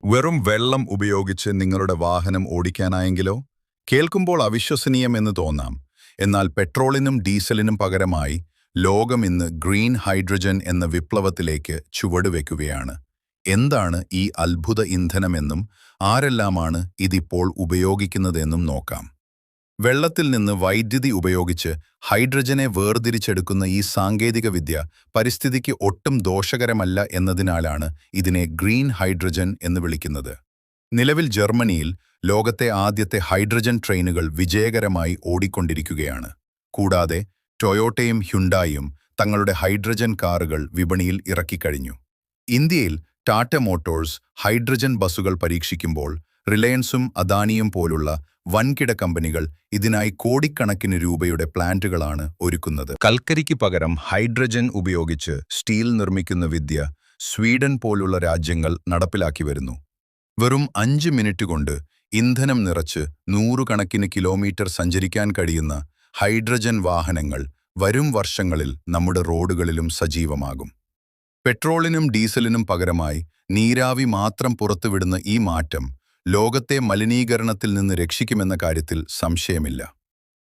വെറും വെള്ളം ഉപയോഗിച്ച് നിങ്ങളുടെ വാഹനം ഓടിക്കാനായെങ്കിലോ? കേൾക്കുമ്പോൾ അവിശ്വസനീയമെന്ന് തോന്നാം. എന്നാൽ പെട്രോളിനും ഡീസലിനും പകരമായി ലോകം ഇന്ന് ഗ്രീൻ ഹൈഡ്രജൻ എന്ന വിപ്ലവത്തിലേക്ക് ചുവടുവെക്കുകയാണ്. എന്താണ് ഈ അത്ഭുത ഇന്ധനമെന്നും ആരെല്ലാമാണ് ഇതിപ്പോൾ ഉപയോഗിക്കുന്നതെന്നും നോക്കാം. വെള്ളത്തിൽ നിന്ന് വൈദ്യുതി ഉപയോഗിച്ച് ഹൈഡ്രജനെ വേർതിരിച്ചെടുക്കുന്ന ഈ സാങ്കേതികവിദ്യ പരിസ്ഥിതിക്ക് ഒട്ടും ദോഷകരമല്ല എന്നതിനാലാണ് ഇതിനെ ഗ്രീൻ ഹൈഡ്രജൻ എന്ന് വിളിക്കുന്നത്. നിലവിൽ ജർമ്മനിയിൽ ലോകത്തെ ആദ്യത്തെ ഹൈഡ്രജൻ ട്രെയിനുകൾ വിജയകരമായി ഓടിക്കൊണ്ടിരിക്കുകയാണ്. കൂടാതെ ടൊയോട്ടയും ഹ്യുണ്ടായും തങ്ങളുടെ ഹൈഡ്രജൻ കാറുകൾ വിപണിയിൽ ഇറക്കിക്കഴിഞ്ഞു. ഇന്ത്യയിൽ ടാറ്റ മോട്ടോഴ്സ് ഹൈഡ്രജൻ ബസുകൾ പരീക്ഷിക്കുമ്പോൾ റിലയൻസും അദാനിയും പോലുള്ള വൻകിട കമ്പനികൾ ഇതിനായി കോടിക്കണക്കിന് രൂപയുടെ പ്ലാന്റുകളാണ് ഒരുക്കുന്നത്. കൽക്കരിക്ക് പകരം ഹൈഡ്രജൻ ഉപയോഗിച്ച് സ്റ്റീൽ നിർമ്മിക്കുന്ന വിദ്യ സ്വീഡൻ പോലുള്ള രാജ്യങ്ങൾ നടപ്പിലാക്കി വരുന്നു. വെറും 5 മിനിറ്റ് കൊണ്ട് ഇന്ധനം നിറച്ച് നൂറുകണക്കിന് കിലോമീറ്റർ സഞ്ചരിക്കാൻ കഴിയുന്ന ഹൈഡ്രജൻ വാഹനങ്ങൾ വരും വർഷങ്ങളിൽ നമ്മുടെ റോഡുകളിലും സജീവമാകും. പെട്രോളിനും ഡീസലിനും പകരമായി നീരാവി മാത്രം പുറത്തുവിടുന്ന ഈ മാറ്റം ലോകത്തെ മലിനീകരണത്തിൽ നിന്ന് രക്ഷിക്കുമെന്ന കാര്യത്തിൽ സംശയമില്ല.